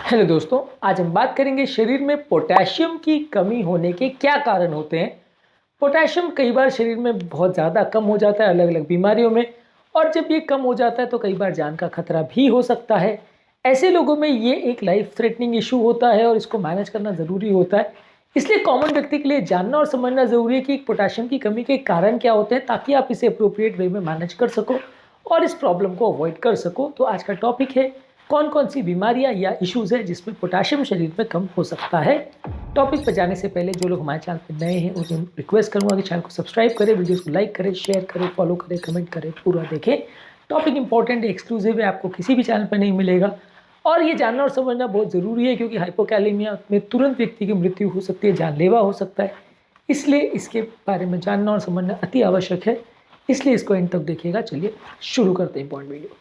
Hello दोस्तों, आज हम बात करेंगे शरीर में पोटेशियम की कमी होने के क्या कारण होते हैं। पोटेशियम कई बार शरीर में बहुत ज़्यादा कम हो जाता है अलग अलग बीमारियों में, और जब ये कम हो जाता है तो कई बार जान का खतरा भी हो सकता है। ऐसे लोगों में ये एक लाइफ थ्रेटनिंग इशू होता है और इसको मैनेज करना ज़रूरी होता है। इसलिए कॉमन व्यक्ति के लिए जानना और समझना ज़रूरी है कि पोटेशियम की कमी के कारण क्या होते हैं, ताकि आप इसे अप्रोप्रिएट वे में मैनेज कर सको और इस प्रॉब्लम को अवॉइड कर सको। तो आज का टॉपिक है कौन कौन सी बीमारियां या इश्यूज है जिसमें पोटेशियम शरीर में कम हो सकता है। टॉपिक पर जाने से पहले जो लोग हमारे चैनल पर नए हैं उन्हें रिक्वेस्ट करूंगा कि चैनल को सब्सक्राइब करें, वीडियोस को लाइक करें, शेयर करें, फॉलो करें, कमेंट करें, पूरा देखें। टॉपिक इंपॉर्टेंट है, एक्सक्लूसिव है, आपको किसी भी चैनल पर नहीं मिलेगा और ये जानना और समझना बहुत ज़रूरी है, क्योंकि हाइपोकैलेमिया में तुरंत व्यक्ति की मृत्यु हो सकती है, जानलेवा हो सकता है। इसलिए इसके बारे में जानना और समझना अति आवश्यक है, इसलिए इसको एंड तक देखिएगा। चलिए शुरू करते हैं पॉइंट वीडियो।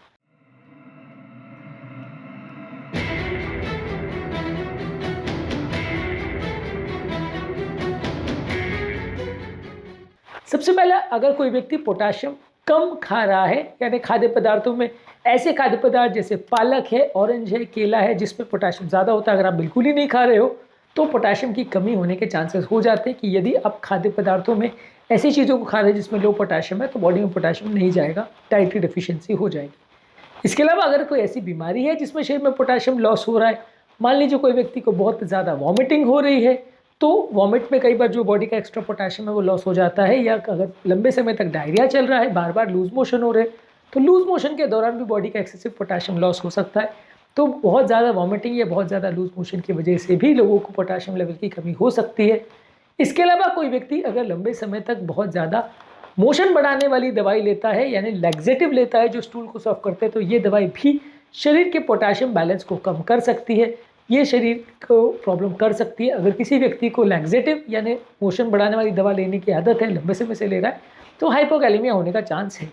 सबसे पहला, अगर कोई व्यक्ति पोटेशियम कम खा रहा है, यानी खाद्य पदार्थों में ऐसे खाद्य पदार्थ जैसे पालक है, ऑरेंज है, केला है, जिसमें पोटेशियम ज़्यादा होता है, अगर आप बिल्कुल ही नहीं खा रहे हो तो पोटेशियम की कमी होने के चांसेस हो जाते हैं। कि यदि आप खाद्य पदार्थों में ऐसी चीज़ों को खा रहे हैं जिसमें लो पोटेशियम है तो बॉडी में पोटेशियम नहीं जाएगा, डाइटरी डेफिशिएंसी हो जाएगी। इसके अलावा अगर कोई ऐसी बीमारी है जिसमें शरीर में पोटेशियम लॉस हो रहा है, मान लीजिए कोई व्यक्ति को बहुत ज़्यादा वॉमिटिंग हो रही है, तो वॉमिट में कई बार जो बॉडी का एक्स्ट्रा पोटेशियम है वो लॉस हो जाता है, या अगर लंबे समय तक डायरिया चल रहा है, बार बार लूज मोशन हो रहे हैं, तो लूज मोशन के दौरान भी बॉडी का एक्सेसिव पोटेशियम लॉस हो सकता है। तो बहुत ज़्यादा वॉमिटिंग या बहुत ज़्यादा लूज मोशन की वजह से भी लोगों को पोटेशियम लेवल की कमी हो सकती है। इसके अलावा कोई व्यक्ति अगर लंबे समय तक बहुत ज़्यादा मोशन बढ़ाने वाली दवाई लेता है, यानी लैक्सेटिव लेता है जो स्टूल को सॉफ्ट करते हैं, तो ये दवाई भी शरीर के पोटेशियम बैलेंस को कम कर सकती है, ये शरीर को प्रॉब्लम कर सकती है। अगर किसी व्यक्ति को लैक्सेटिव यानी मोशन बढ़ाने वाली दवा लेने की आदत है, लंबे समय से ले रहा है, तो हाइपोकैलेमिया होने का चांस है।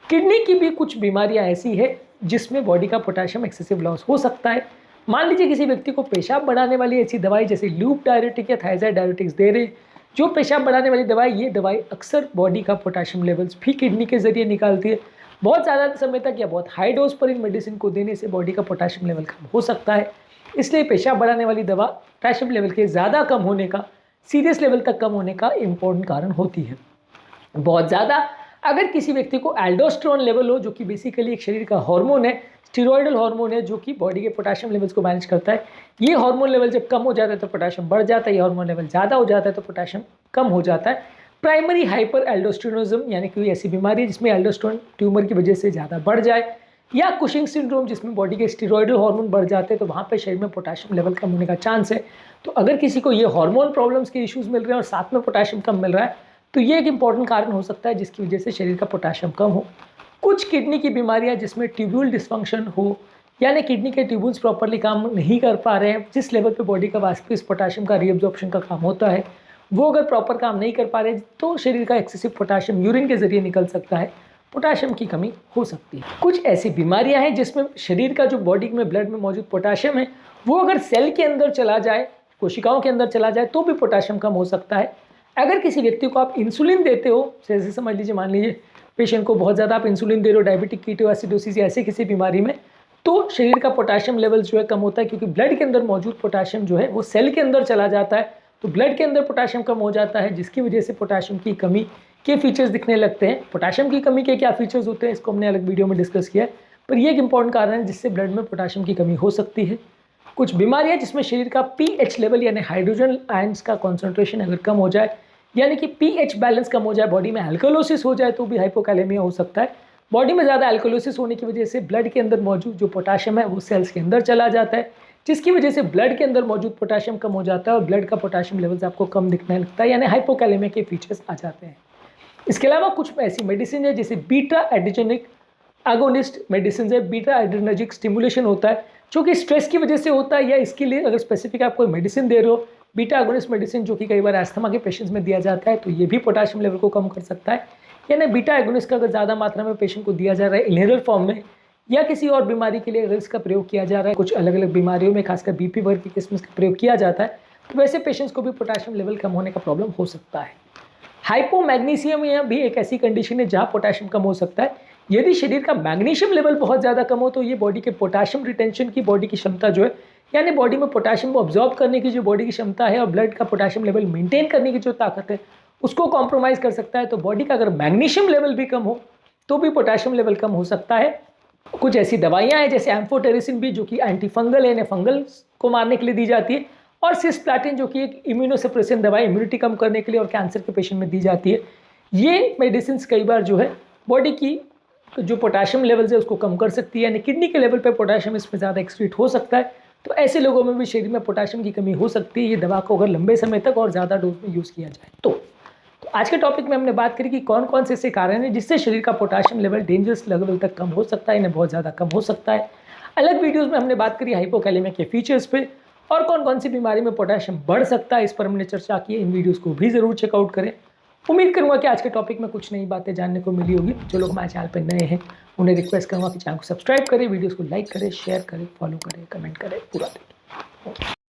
किडनी की भी कुछ बीमारियां ऐसी है जिसमें बॉडी का पोटेशियम एक्सेसिव लॉस हो सकता है। मान लीजिए किसी व्यक्ति को पेशाब बढ़ाने वाली ऐसी दवाई जैसे लूप डायरेटिक या थायराइड डायरेटिक्स दे रहे, जो पेशाब बढ़ाने वाली दवाई, ये दवाई अक्सर बॉडी का पोटेशियम लेवल्स भी किडनी के जरिए निकालती है। बहुत ज़्यादा समय तक या बहुत हाई डोज पर इन मेडिसिन को देने से बॉडी का पोटेशियम लेवल कम हो सकता है। इसलिए पेशाब बढ़ाने वाली दवा पोटेशियम लेवल के ज़्यादा कम होने का, सीरियस लेवल तक कम होने का इम्पोर्टेंट कारण होती है। बहुत ज़्यादा अगर किसी व्यक्ति को एल्डोस्टेरोन लेवल हो, जो कि बेसिकली एक शरीर का हार्मोन है, स्टीरॉयडल हार्मोन है, जो कि बॉडी के पोटेशियम लेवल्स को मैनेज करता है, ये हार्मोन लेवल जब कम हो जाता है तो पोटेशियम बढ़ जाता है, ये हार्मोन लेवल ज़्यादा हो जाता है तो पोटेशियम कम हो जाता है। प्राइमरी हाइपर एल्डोस्टेरोनिज्म यानी कोई ऐसी बीमारी है जिसमें एल्डोस्टेरोन ट्यूमर की वजह से ज़्यादा बढ़ जाए, या कुशिंग सिंड्रोम जिसमें बॉडी के स्टीरॉयडल हार्मोन बढ़ जाते हैं, तो वहाँ पे शरीर में पोटेशियम लेवल कम होने का चांस है। तो अगर किसी को ये हार्मोन प्रॉब्लम्स के इश्यूज मिल रहे हैं और साथ में पोटेशियम कम मिल रहा है, तो ये एक इंपॉर्टेंट कारण हो सकता है जिसकी वजह से शरीर का पोटेशियम कम हो। कुछ किडनी की बीमारियां जिसमें ट्यूब्यूल डिस्फंक्शन हो, यानी किडनी के ट्यूब्यूल्स प्रॉपरली काम नहीं कर पा रहे हैं, जिस लेवल पे बॉडी का वास्पिस पोटेशियम का रीअब्जॉर्प्शन का काम होता है वो अगर प्रॉपर काम नहीं कर पा रहे, तो शरीर का एक्सेसिव पोटेशियम यूरिन के जरिए निकल सकता है, पोटेशियम की कमी हो सकती है। कुछ ऐसी बीमारियां हैं जिसमें शरीर का जो बॉडी में ब्लड में मौजूद पोटेशियम है वो अगर सेल के अंदर चला जाए, कोशिकाओं के अंदर चला जाए, तो भी पोटेशियम कम हो सकता है। अगर किसी व्यक्ति को आप इंसुलिन देते हो, जैसे समझ लीजिए, मान लीजिए पेशेंट को बहुत ज़्यादा आप इंसुलिन दे रहे हो डायबिटिक कीटोएसिडोसिस या ऐसे किसी बीमारी में, तो शरीर का पोटेशियम लेवल जो है कम होता है, क्योंकि ब्लड के अंदर मौजूद पोटेशियम जो है वो सेल के अंदर चला जाता है, तो ब्लड के अंदर पोटेशियम कम हो जाता है, जिसकी वजह से पोटेशियम की कमी के फीचर्स दिखने लगते हैं। पोटेशियम की कमी के क्या फीचर्स होते हैं इसको हमने अलग वीडियो में डिस्कस किया है, पर यह एक इंपॉर्टेंट कारण है जिससे ब्लड में पोटेशियम की कमी हो सकती है। कुछ बीमारियां जिसमें शरीर का पीएच लेवल यानी हाइड्रोजन आयंस का कॉन्सेंट्रेशन अगर कम हो जाए, यानी कि पीएच बैलेंस कम हो जाए, बॉडी में एल्कोलोसिस हो जाए, तो भी हाइपोकैलेमिया हो सकता है। बॉडी में ज़्यादा एल्कोलोसिस होने की वजह से ब्लड के अंदर मौजूद जो पोटेशियम है वो सेल्स के अंदर चला जाता है, जिसकी वजह से ब्लड के अंदर मौजूद पोटेशियम कम हो जाता है और ब्लड का पोटेशियम लेवल्स आपको कम दिखने लगता है, यानी हाइपोकैलेमिया के फीचर्स आ जाते हैं। इसके अलावा कुछ ऐसी मेडिसिन है जैसे बीटा एड्रेनर्जिक एगोनिस्ट मेडिसिन है, बीटा एड्रेनर्जिक स्टिमुलेशन होता है जो कि स्ट्रेस की वजह से होता है, या इसके लिए अगर स्पेसिफिक आप कोई मेडिसिन दे रहे हो, बीटा एगोनिस्ट मेडिसिन जो कि कई बार अस्थमा के पेशेंट्स में दिया जाता है, तो ये भी पोटेशियम लेवल को कम कर सकता है। यानी बीटा एगोनिस्ट का अगर ज़्यादा मात्रा में पेशेंट को दिया जा रहा है इनहेलर फॉर्म में, या किसी और बीमारी के लिए अगर इसका प्रयोग किया जा रहा है, कुछ अलग अलग बीमारियों में खासकर बीपी वर्ग की किस्म का प्रयोग किया जाता है, तो वैसे पेशेंट्स को भी पोटेशियम लेवल कम होने का प्रॉब्लम हो सकता है। हाइपोमैग्नीशियमिया भी एक ऐसी कंडीशन है जहाँ पोटेशियम कम हो सकता है। यदि शरीर का मैग्नीशियम लेवल बहुत ज़्यादा कम हो तो ये बॉडी के पोटेशियम रिटेंशन की बॉडी की क्षमता जो है यानी बॉडी में पोटाशियम को ऑब्जॉर्ब करने की जो बॉडी की क्षमता है और ब्लड का पोटाशियम लेवल मेंटेन करने की जो ताकत है उसको कॉम्प्रोमाइज़ कर सकता है। तो बॉडी का अगर मैग्नीशियम लेवल भी कम हो तो भी पोटाशियम लेवल कम हो सकता है। कुछ ऐसी दवाइयाँ हैं जैसे एम्फोटेरिसिन भी, जो कि एंटी फंगल है, फंगल को मारने के लिए दी जाती है, और सिस्प्लाटिन जो कि एक इम्यूनोसप्रेशन दवाई इम्यूनिटी कम करने के लिए और कैंसर के पेशेंट में दी जाती है। ये मेडिसिन कई बार जो है बॉडी की जो पोटाशियम लेवल है उसको कम कर सकती है, यानी किडनी के लेवल पे पोटाशियम इसमें ज़्यादा एक्सक्रीट हो सकता है। तो ऐसे लोगों में भी शरीर में पोटाशियम की कमी हो सकती है, ये दवा को अगर लंबे समय तक और ज़्यादा डोज में यूज़ किया जाए तो आज के टॉपिक में हमने बात करी कि कौन कौन से ऐसे कारण हैं जिससे शरीर का पोटाशियम लेवल डेंजरस लेवल तक कम हो सकता है, इन्हें बहुत ज़्यादा कम हो सकता है। अलग वीडियोज़ में हमने बात करी हाइपोकैलेमिया के फीचर्स पे और कौन कौन सी बीमारी में पोटाशियम बढ़ सकता है, इस पर हमने चर्चा की है। इन वीडियोज़ को भी ज़रूर चेकआउट करें। उम्मीद करूँगा कि आज के टॉपिक में कुछ नई बातें जानने को मिली होगी। जो लोग हमारे चैनल पर नए हैं उन्हें रिक्वेस्ट करूँगा कि चैनल को सब्सक्राइब करें, वीडियोज़ को लाइक करें, शेयर करें, फॉलो करें, कमेंट करें, पूरा देखें।